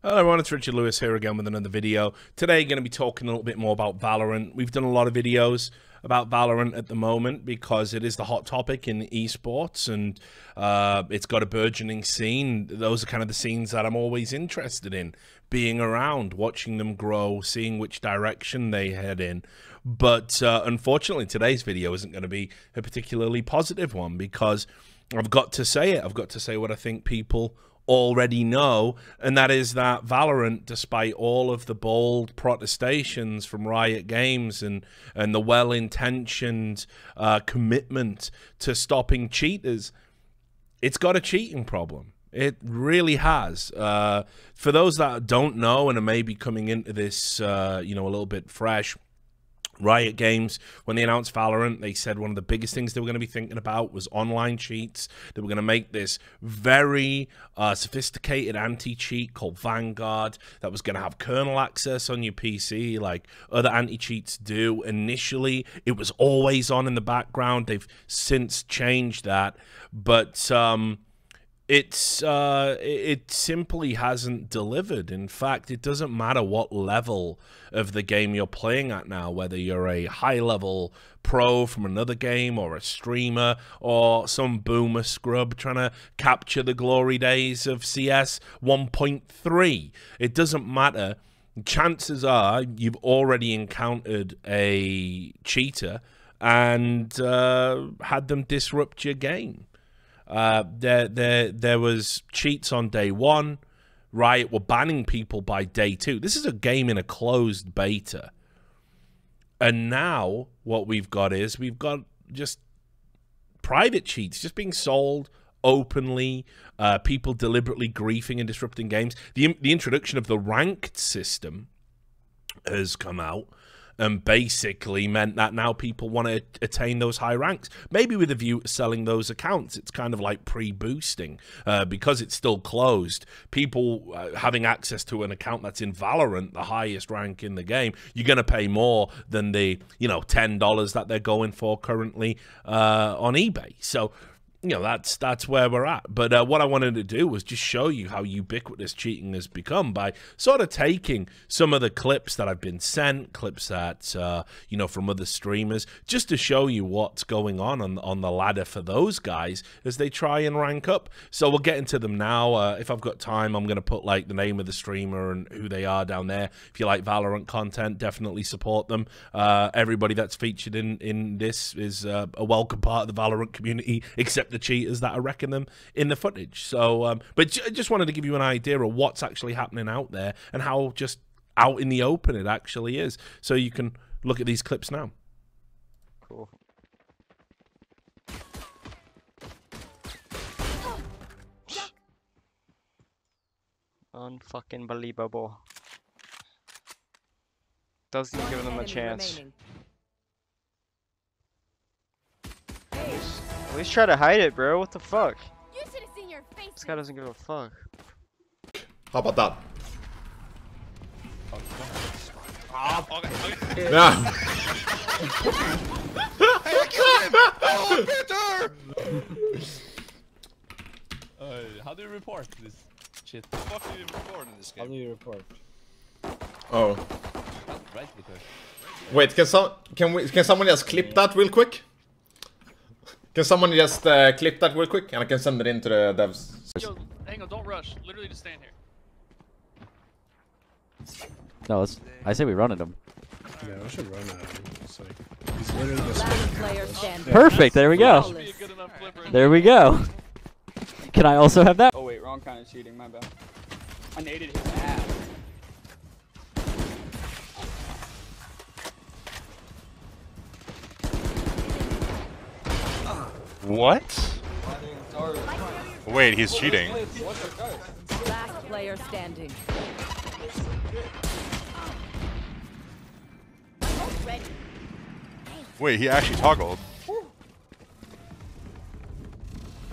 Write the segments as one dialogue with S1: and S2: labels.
S1: Hello everyone, it's Richard Lewis here again with another video. Today going to be talking a little bit more about Valorant. We've done a lot of videos about Valorant at the moment because it is the hot topic in esports and it's got a burgeoning scene. Those are kind of the scenes that I'm always interested in, being around, watching them grow, seeing which direction they head in. But unfortunately today's video isn't going to be a particularly positive one because I've got to say it. I've got to say what I think people already know, and that is that Valorant, despite all of the bold protestations from Riot Games and the well-intentioned commitment to stopping cheaters, it's got a cheating problem. It really has. For those that don't know and are maybe coming into this, a little bit fresh, Riot Games, when they announced Valorant, they said one of the biggest things they were going to be thinking about was online cheats. They were going to make this very sophisticated anti-cheat called Vanguard that was going to have kernel access on your PC like other anti-cheats do. Initially, it was always on in the background. They've since changed that, but it simply hasn't delivered. In fact, it doesn't matter what level of the game you're playing at now, whether you're a high-level pro from another game or a streamer or some boomer scrub trying to capture the glory days of CS 1.3. It doesn't matter. Chances are you've already encountered a cheater and had them disrupt your game. There was cheats on day one. Riot were banning people by day two. This is a game in a closed beta. And now what we've got just private cheats just being sold openly, people deliberately griefing and disrupting games. The introduction of the ranked system has come out and basically meant that now people want to attain those high ranks. Maybe with a view to selling those accounts. It's kind of like pre-boosting. Because it's still closed, people having access to an account that's in Valorant, the highest rank in the game, you're going to pay more than the, $10 that they're going for currently on eBay. So, that's where we're at. But what I wanted to do was just show you how ubiquitous cheating has become by sort of taking some of the clips that I've been sent, clips that, from other streamers, just to show you what's going on the ladder for those guys as they try and rank up. So we'll get into them now. If I've got time, I'm going to put like the name of the streamer and who they are down there. If you like Valorant content, definitely support them. Everybody that's featured in this is a welcome part of the Valorant community, except the cheaters that are wrecking them in the footage. So but just wanted to give you an idea of what's actually happening out there and how just out in the open it actually is, so you can look at these clips now.
S2: Cool. Unfucking believable. Doesn't give them a chance. At least try to hide it, bro. What the fuck?
S3: You should have seen your face.
S2: This guy doesn't give a fuck.
S4: How about that?
S5: Okay.
S4: Yeah.
S5: Hey, I killed him! Oh, Peter!
S6: How do you report this shit?
S5: What do you report in this
S6: How do
S5: game?
S6: you report?
S4: Oh.
S6: Right click.
S4: Wait, can someone just clip that real quick? Can someone just clip that real quick and I can send it into the devs?
S7: Yo, hang on, don't rush. Literally just stand here.
S8: No, I say we run at him.
S9: Yeah, we should run at him. It's like, he's literally just
S3: Player standing.
S8: Perfect, there we go.
S7: Be a good enough flipper.
S8: There we go. Can I also have that?
S10: Oh wait, wrong kind of cheating, my bad. I naded his ass.
S5: What? Wait, he's cheating.
S3: Last player standing.
S5: Wait, he actually toggled.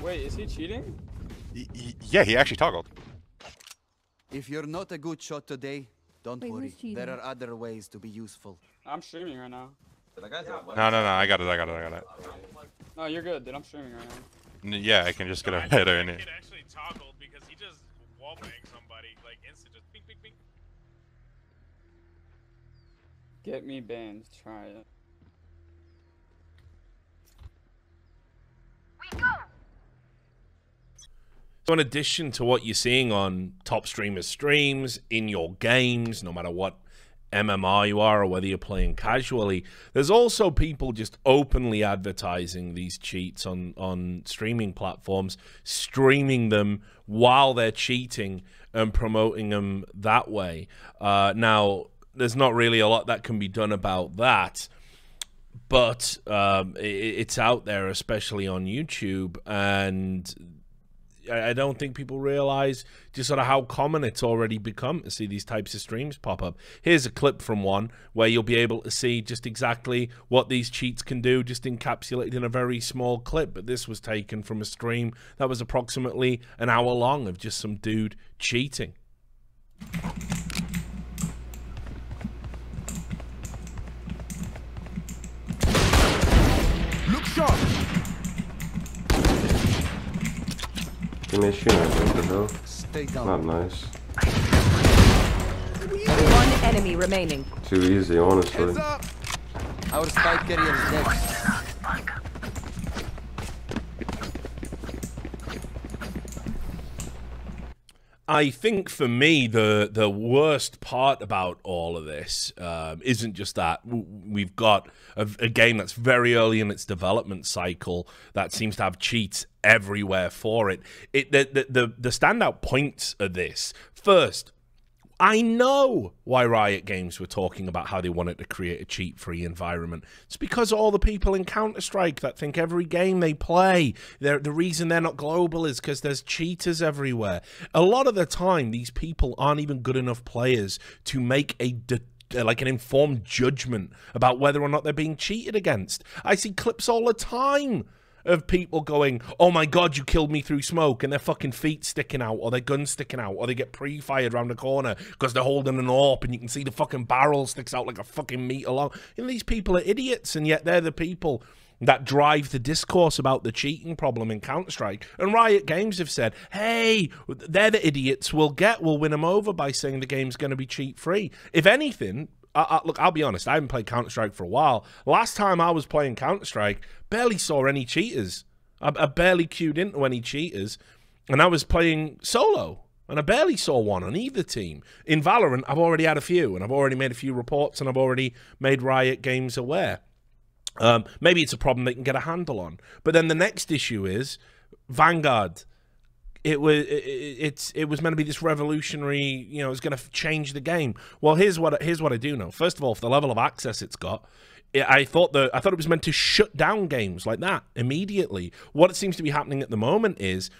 S10: Wait, is he cheating?
S5: Yeah, he actually toggled.
S11: If you're not a good shot today, don't worry. There are other ways to be useful.
S10: I'm streaming right now.
S5: No, I got it.
S10: No, you're good, dude. I'm streaming right now.
S5: Yeah, I can just get a header in it.
S7: It actually toggled because he just
S12: wallbang somebody, like instant, just ping, ping, ping.
S10: Get me banned. Try it.
S1: So in addition to what you're seeing on top streamers' streams, in your games, no matter what MMR you are or whether you're playing casually, there's also people just openly advertising these cheats on streaming platforms, streaming them while they're cheating and promoting them that way. Now, there's not really a lot that can be done about that, but it's out there, especially on YouTube, and I don't think people realize just sort of how common it's already become to see these types of streams pop up. Here's a clip from one where you'll be able to see just exactly what these cheats can do, just encapsulated in a very small clip. But this was taken from a stream that was approximately an hour long of just some dude cheating.
S13: Look sharp!
S14: Give me a shoe, what the hell?
S11: Stay down.
S14: Not nice.
S3: One enemy remaining.
S14: Too easy, honestly.
S11: Heads up! Our spike carrier is dead.
S1: I think for me, the worst part about all of this isn't just that we've got a game that's very early in its development cycle that seems to have cheats everywhere for it. The standout points of this, first, I know why Riot Games were talking about how they wanted to create a cheat-free environment. It's because all the people in Counter-Strike that think every game they play, the reason they're not global is because there's cheaters everywhere. A lot of the time, these people aren't even good enough players to make like an informed judgment about whether or not they're being cheated against. I see clips all the time of people going, oh my god, you killed me through smoke, and their fucking feet sticking out, or their guns sticking out, or they get pre-fired around the corner because they're holding an AWP and you can see the fucking barrel sticks out like a fucking meter long. And these people are idiots, and yet they're the people that drive the discourse about the cheating problem in Counter-Strike. And Riot Games have said, hey, they're the idiots we'll win them over by saying the game's going to be cheat-free. If anything, look, I'll be honest, I haven't played Counter-Strike for a while. Last time I was playing Counter-Strike, barely saw any cheaters. I barely queued into any cheaters, and I was playing solo, and I barely saw one on either team. In Valorant, I've already had a few, and I've already made a few reports, and I've already made Riot Games aware. Maybe it's a problem they can get a handle on. But then the next issue is Vanguard. It was meant to be this revolutionary, you know, it's going to change the game. Well, here's what I do know. First of all, for the level of access it's got, I thought it was meant to shut down games like that immediately. What it seems to be happening at the moment is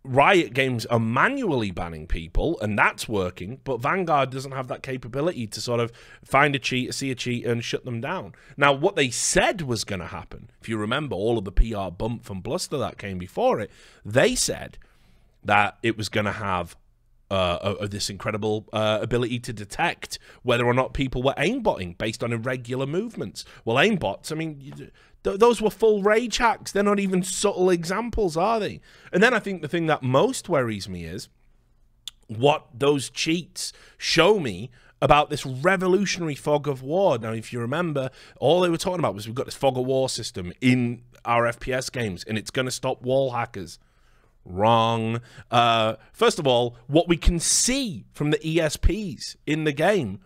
S1: Riot Games are manually banning people, and that's working, but Vanguard doesn't have that capability to sort of find a cheat, see a cheat, and shut them down. Now, what they said was going to happen, if you remember all of the PR bump from Bluster that came before it, they said that it was going to have this incredible ability to detect whether or not people were aimbotting based on irregular movements. Well, aimbots, I mean, those were full rage hacks. They're not even subtle examples, are they? And then I think the thing that most worries me is what those cheats show me about this revolutionary fog of war. Now, if you remember, all they were talking about was we've got this fog of war system in our FPS games, and it's going to stop wall hackers. Wrong. First of all, what we can see from the ESPs in the game,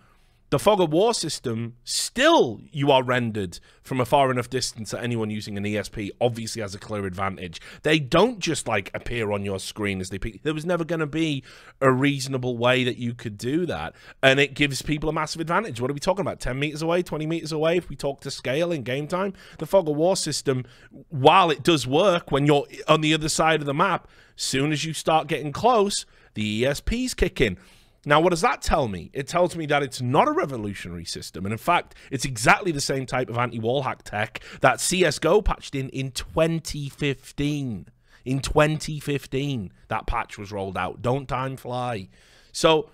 S1: the fog of war system, still you are rendered from a far enough distance that anyone using an ESP obviously has a clear advantage. They don't just like appear on your screen as they peek. There was never going to be a reasonable way that you could do that, and it gives people a massive advantage. What are we talking about? 10 meters away, 20 meters away? If we talk to scale in game time, the fog of war system, while it does work when you're on the other side of the map, soon as you start getting close, the ESPs kick in. Now, what does that tell me? It tells me that it's not a revolutionary system. And in fact, it's exactly the same type of anti-wall hack tech that CSGO patched in 2015. In 2015, that patch was rolled out. Don't time fly. So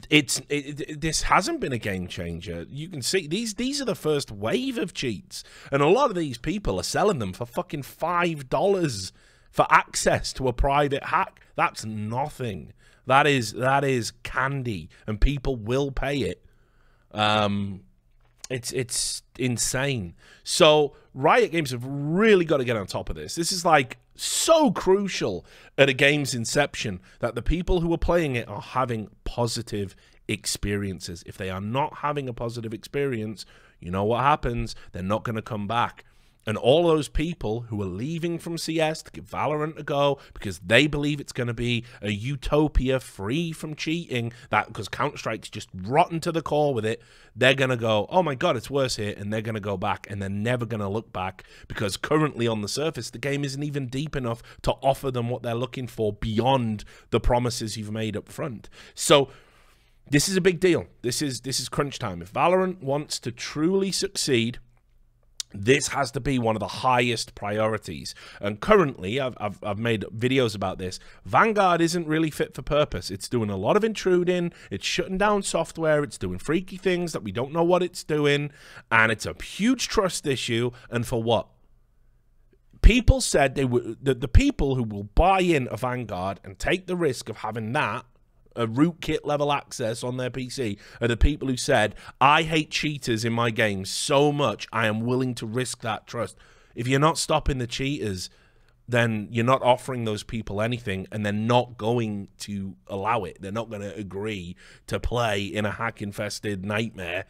S1: this hasn't been a game changer. You can see these are the first wave of cheats. And a lot of these people are selling them for fucking $5. for access to a private hack. That's nothing. That is candy, and people will pay it. It's insane. So Riot Games have really got to get on top of this. This is like so crucial at a game's inception that the people who are playing it are having positive experiences. If they are not having a positive experience, you know what happens? They're not going to come back. And all those people who are leaving from CS to give Valorant a go because they believe it's going to be a utopia free from cheating, that because Counter-Strike's just rotten to the core with it, they're going to go, oh my God, it's worse here, and they're going to go back, and they're never going to look back because currently on the surface, the game isn't even deep enough to offer them what they're looking for beyond the promises you've made up front. So this is a big deal. This is crunch time. If Valorant wants to truly succeed, this has to be one of the highest priorities. And currently, I've made videos about this. Vanguard isn't really fit for purpose. It's doing a lot of intruding. It's shutting down software. It's doing freaky things that we don't know what it's doing. And it's a huge trust issue. And for what? People said they would. The people who will buy in a Vanguard and take the risk of having that, a rootkit level access on their PC, are the people who said, I hate cheaters in my games so much, I am willing to risk that trust. If you're not stopping the cheaters, then you're not offering those people anything, and they're not going to allow it. They're not going to agree to play in a hack-infested nightmare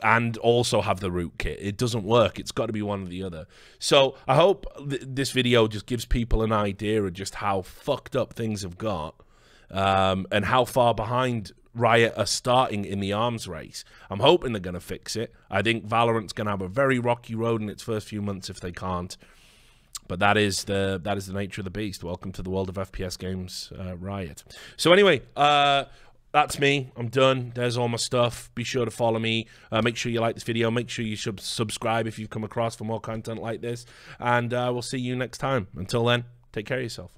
S1: and also have the rootkit. It doesn't work. It's got to be one or the other. So I hope this video just gives people an idea of just how fucked up things have got. And how far behind Riot are starting in the arms race. I'm hoping they're going to fix it. I think Valorant's going to have a very rocky road in its first few months if they can't. But that is the nature of the beast. Welcome to the world of FPS games, Riot. So anyway, that's me. I'm done. There's all my stuff. Be sure to follow me. Make sure you like this video. Make sure you subscribe if you've come across for more content like this. And we'll see you next time. Until then, take care of yourself.